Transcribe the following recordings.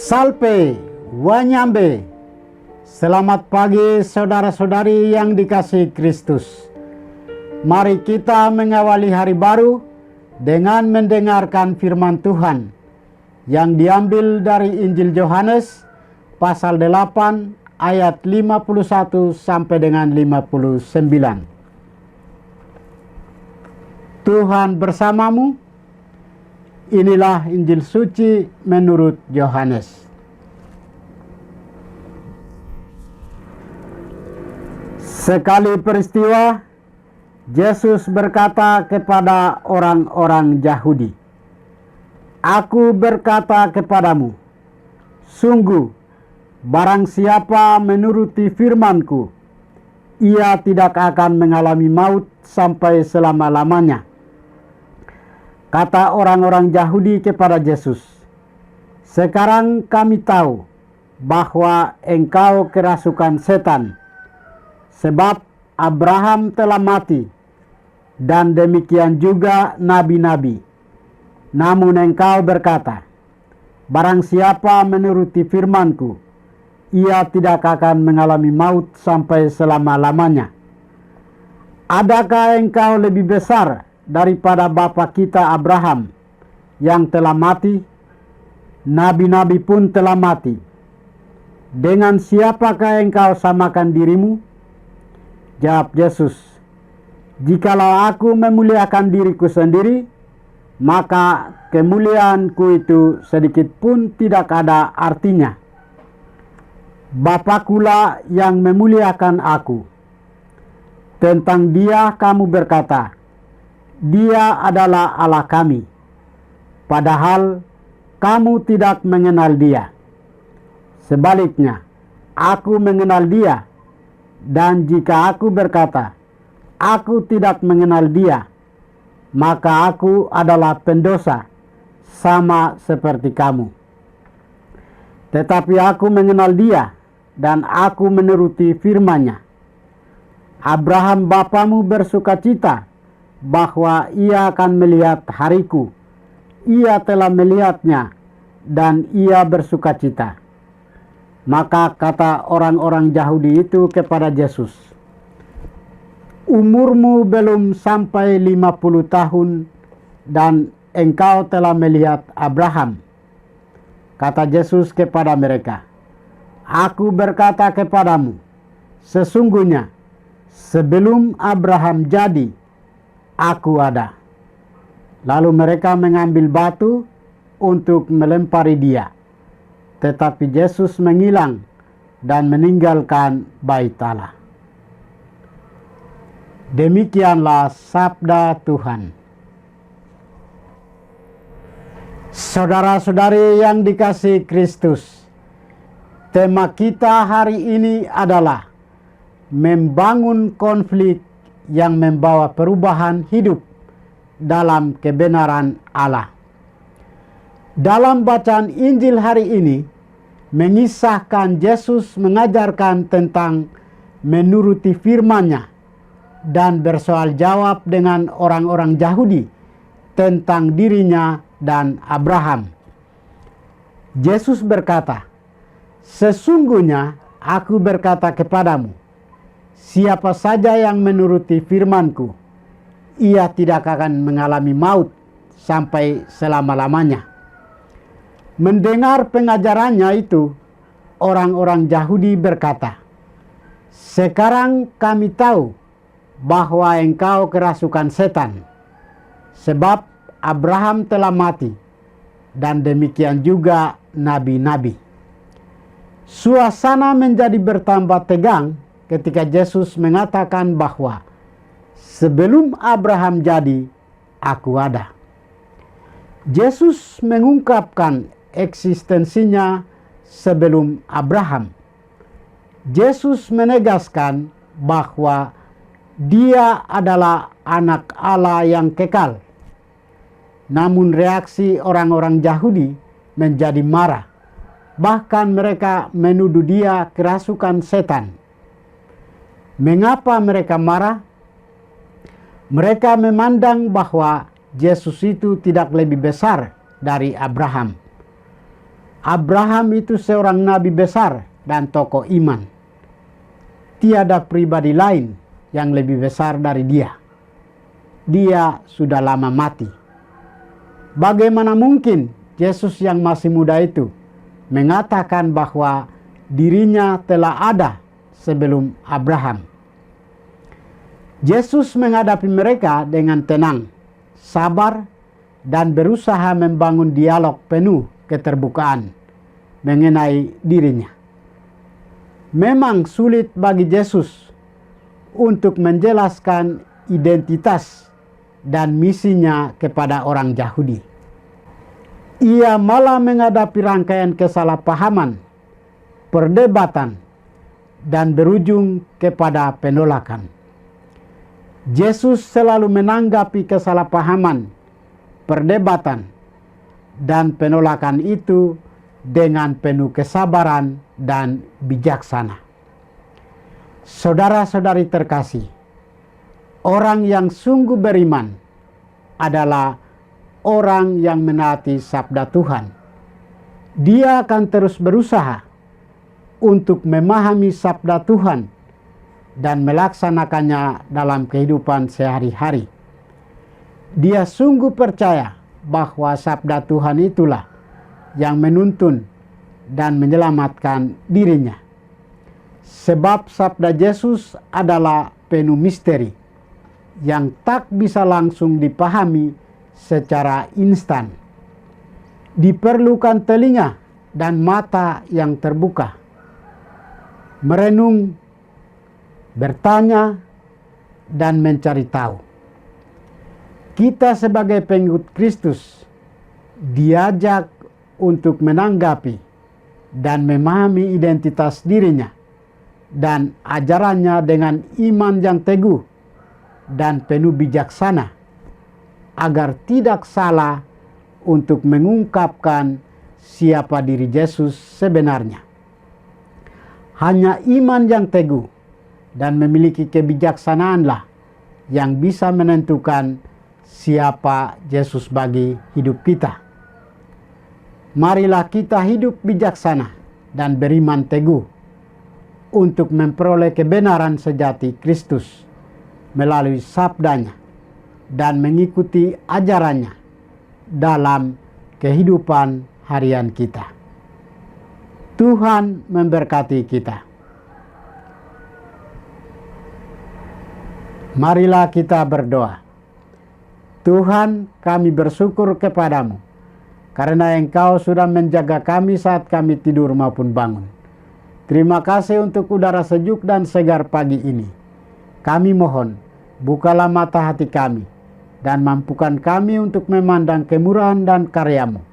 Salpe Wanyambe. Selamat pagi saudara-saudari yang dikasihi Kristus. Mari kita mengawali hari baru dengan mendengarkan firman Tuhan yang diambil dari Injil Yohanes pasal 8 ayat 51 sampai dengan 59. Tuhan bersamamu. Inilah Injil suci menurut Yohanes. Sekali peristiwa, Yesus berkata kepada orang-orang Yahudi, "Aku berkata kepadamu, sungguh, barang siapa menuruti firman-Ku, ia tidak akan mengalami maut sampai selama-lamanya." Kata orang-orang Yahudi kepada Yesus, "Sekarang kami tahu bahwa engkau kerasukan setan, sebab Abraham telah mati, dan demikian juga nabi-nabi. Namun engkau berkata, barang siapa menuruti firman-Ku, ia tidak akan mengalami maut sampai selama-lamanya. Adakah engkau lebih besar daripada bapa kita Abraham yang telah mati? Nabi-nabi pun telah mati. Dengan siapakah engkau samakan dirimu?" Jawab Yesus, "Jikalau aku memuliakan diriku sendiri, maka kemuliaanku itu sedikit pun tidak ada artinya. Bapakulah yang memuliakan aku. Tentang Dia kamu berkata, Dia adalah Allah kami, padahal kamu tidak mengenal Dia. Sebaliknya, aku mengenal Dia, dan jika aku berkata, aku tidak mengenal Dia, maka aku adalah pendosa, sama seperti kamu. Tetapi aku mengenal Dia, dan aku menuruti firman-Nya. Abraham bapamu bersukacita bahwa ia akan melihat hariku. Ia telah melihatnya, dan ia bersukacita." Maka kata orang-orang Yahudi itu kepada Yesus, "Umurmu belum sampai 50 tahun, dan engkau telah melihat Abraham." Kata Yesus kepada mereka, "Aku berkata kepadamu, sesungguhnya sebelum Abraham jadi, aku ada." Lalu mereka mengambil batu untuk melempari Dia. Tetapi Yesus menghilang dan meninggalkan bait Allah. Demikianlah sabda Tuhan. Saudara-saudari yang dikasihi Kristus, tema kita hari ini adalah membangun konflik yang membawa perubahan hidup dalam kebenaran Allah. Dalam bacaan Injil hari ini mengisahkan Yesus mengajarkan tentang menuruti firman-Nya dan bersoal jawab dengan orang-orang Yahudi tentang dirinya dan Abraham. Yesus berkata, "Sesungguhnya aku berkata kepadamu, siapa saja yang menuruti firman-Ku, ia tidak akan mengalami maut sampai selama-lamanya." Mendengar pengajarannya itu, orang-orang Yahudi berkata, "Sekarang kami tahu bahwa engkau kerasukan setan, sebab Abraham telah mati, dan demikian juga nabi-nabi." Suasana menjadi bertambah tegang ketika Yesus mengatakan bahwa sebelum Abraham jadi, aku ada. Yesus mengungkapkan eksistensinya sebelum Abraham. Yesus menegaskan bahwa Dia adalah anak Allah yang kekal. Namun reaksi orang-orang Yahudi menjadi marah. Bahkan mereka menuduh Dia kerasukan setan. Mengapa mereka marah? Mereka memandang bahwa Yesus itu tidak lebih besar dari Abraham. Abraham itu seorang nabi besar dan tokoh iman. Tiada pribadi lain yang lebih besar dari dia. Dia sudah lama mati. Bagaimana mungkin Yesus yang masih muda itu mengatakan bahwa dirinya telah ada sebelum Abraham? Yesus menghadapi mereka dengan tenang, sabar, dan berusaha membangun dialog penuh keterbukaan mengenai dirinya. Memang sulit bagi Yesus untuk menjelaskan identitas dan misinya kepada orang Yahudi. Ia malah menghadapi rangkaian kesalahpahaman, perdebatan, dan berujung kepada penolakan. Yesus selalu menanggapi kesalahpahaman, perdebatan, dan penolakan itu dengan penuh kesabaran dan bijaksana. Saudara-saudari terkasih, orang yang sungguh beriman adalah orang yang menaati sabda Tuhan. Dia akan terus berusaha untuk memahami sabda Tuhan dan melaksanakannya dalam kehidupan sehari-hari. Dia sungguh percaya bahwa sabda Tuhan itulah yang menuntun dan menyelamatkan dirinya. Sebab sabda Yesus adalah penuh misteri yang tak bisa langsung dipahami secara instan. Diperlukan telinga dan mata yang terbuka, merenung, bertanya, dan mencari tahu. Kita sebagai pengikut Kristus diajak untuk menanggapi dan memahami identitas dirinya dan ajarannya dengan iman yang teguh dan penuh bijaksana, agar tidak salah untuk mengungkapkan siapa diri Yesus sebenarnya. Hanya iman yang teguh dan memiliki kebijaksanaanlah yang bisa menentukan siapa Yesus bagi hidup kita. Marilah kita hidup bijaksana dan beriman teguh untuk memperoleh kebenaran sejati Kristus melalui sabdanya dan mengikuti ajarannya dalam kehidupan harian kita. Tuhan memberkati kita. Marilah kita berdoa. Tuhan, kami bersyukur kepadamu karena Engkau sudah menjaga kami saat kami tidur maupun bangun. Terima kasih untuk udara sejuk dan segar pagi ini. Kami mohon, bukalah mata hati kami dan mampukan kami untuk memandang kemurahan dan karya-Mu.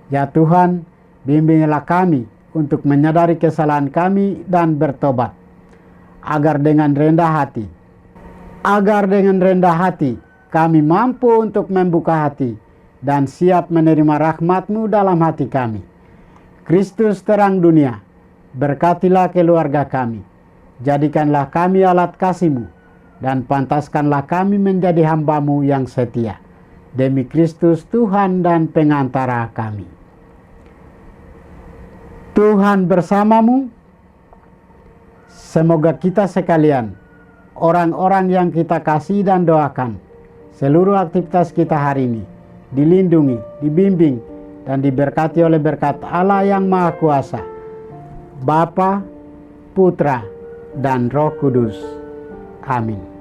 Ya Tuhan, bimbinglah kami untuk menyadari kesalahan kami dan bertobat, agar dengan rendah hati kami mampu untuk membuka hati dan siap menerima rahmat-Mu dalam hati kami. Kristus terang dunia, berkatilah keluarga kami, jadikanlah kami alat kasih-Mu, dan pantaskanlah kami menjadi hamba-Mu yang setia. Demi Kristus Tuhan dan pengantara kami. Tuhan bersamamu. Semoga kita sekalian, orang-orang yang kita kasih dan doakan, seluruh aktivitas kita hari ini dilindungi, dibimbing, dan diberkati oleh berkat Allah yang Maha Kuasa, Bapa, Putra, dan Roh Kudus. Amin.